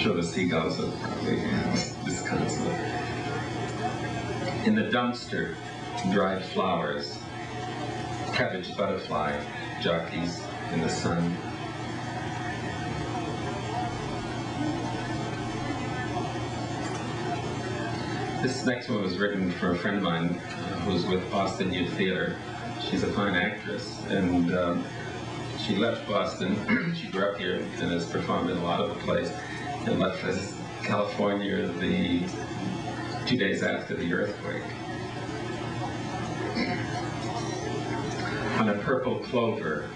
sure the seagulls are probably disconsolate. In the dumpster, dried flowers, cabbage butterfly jockeys in the sun. This next one was written for a friend of mine who's with Boston Youth Theater. She's a fine actress, and she left Boston. She grew up here and has performed in a lot of the plays, and left for California the 2 days after the earthquake. On a purple clover,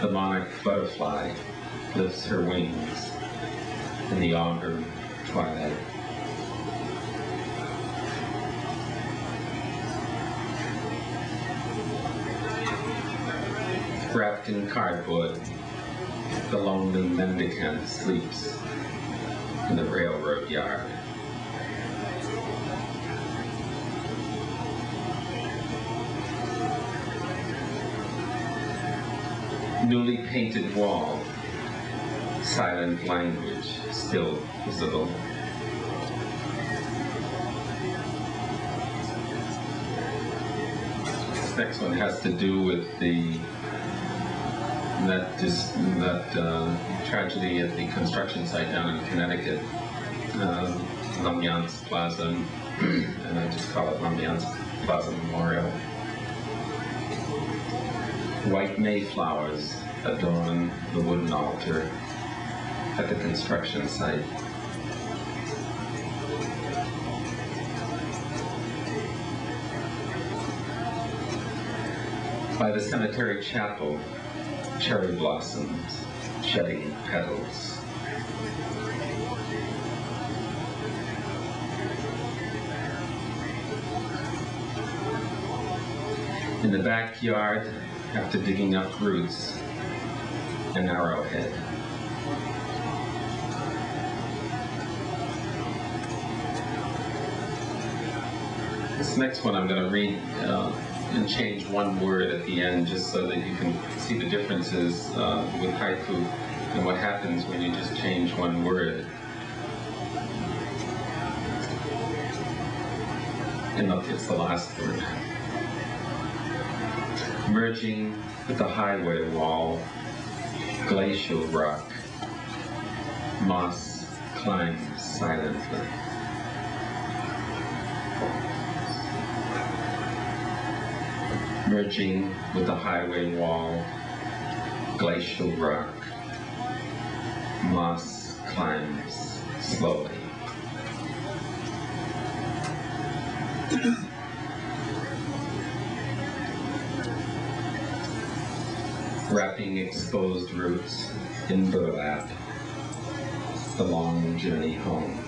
the monarch butterfly lifts her wings in the autumn twilight. Wrapped in cardboard, the lonely mendicant sleeps in the railroad yard. Newly painted wall, silent language still visible. This next one has to do with that tragedy at the construction site down in Connecticut, L'Ambiance Plaza, and I just call it L'Ambiance Plaza Memorial. White mayflowers adorn the wooden altar at the construction site. By the cemetery chapel, cherry blossoms shedding petals. In the backyard, after digging up roots, an arrowhead. This next one I'm going to read and change one word at the end just so that you can see the differences with haiku and what happens when you just change one word. And look, it's the last word. Merging with the highway wall, glacial rock, moss climbs silently. Merging with the highway wall, glacial rock, moss climbs slowly. Wrapping exposed roots in burlap, the long journey home.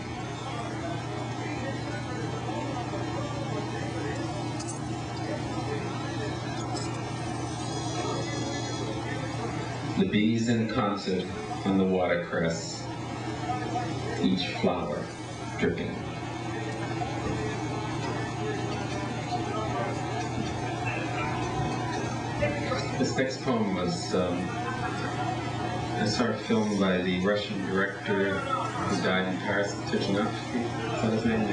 The bees in concert on the watercress, each flower dripping. This next poem was a short film by the Russian director who died in Paris, Tuchanovsky. Is that his name?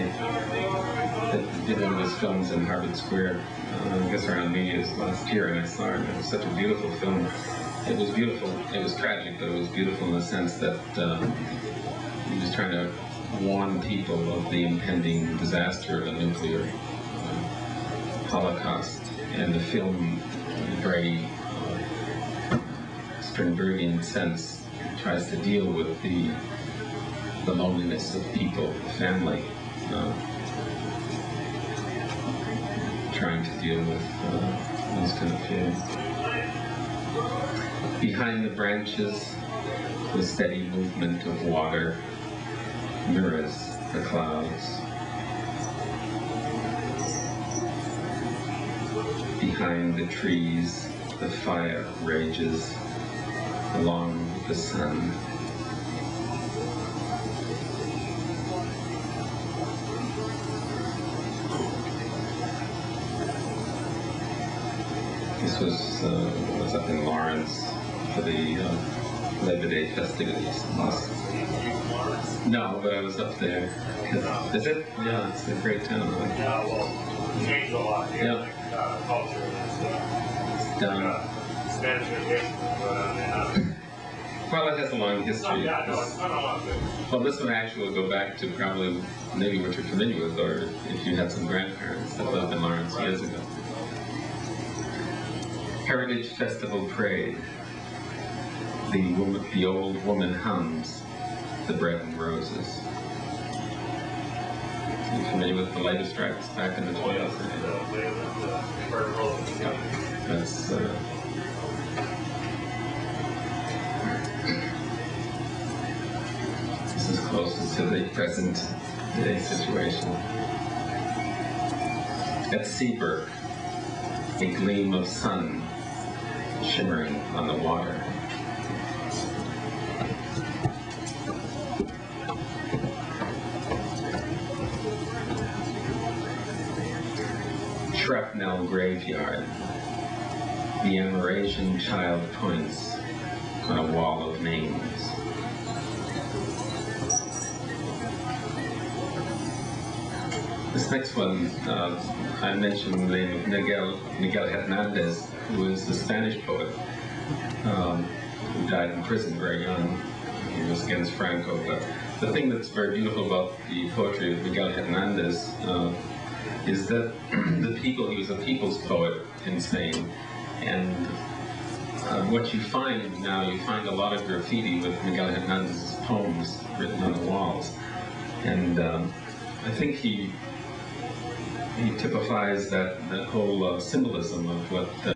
That did one of his films in Harvard Square, I guess around New Year's last year, and I saw it. It was such a beautiful film. It was beautiful. It was tragic, but it was beautiful in the sense that he was trying to warn people of the impending disaster of a nuclear holocaust. And the film, in a very Strindbergian sense, tries to deal with the loneliness of people, family, trying to deal with those kind of feelings. Behind the branches, the steady movement of water mirrors the clouds. Behind the trees, the fire rages along with the sun. This was up in Lawrence for the Labor Day festivities. No, but I was up there. Is it? Yeah, it's a great town. Yeah, well, it's changed a lot here. Yeah. Culture It's down. Spanish vacation going on there. Well, it has a long history. Yeah, no, it's not a lot. Well, this one actually will go back to probably maybe what you're familiar with, or if you had some grandparents that lived in Lawrence years ago. Heritage Festival Parade. The old woman hums the bread and roses. Are you familiar with the latest tracks back in the 20s? Yeah, that's this is closest to the present day situation. At Seaburg, a gleam of sun shimmering on the water. Shrapnel Graveyard. The Amerasian child points on a wall of names. This next one, I mentioned the name of Miguel Hernandez, who is the Spanish poet who died in prison very young. He was against Franco. But the thing that's very beautiful about the poetry of Miguel Hernandez is that he was a people's poet in Spain, and what you find now, you find a lot of graffiti with Miguel Hernandez's poems written on the walls, and I think he typifies that whole symbolism of what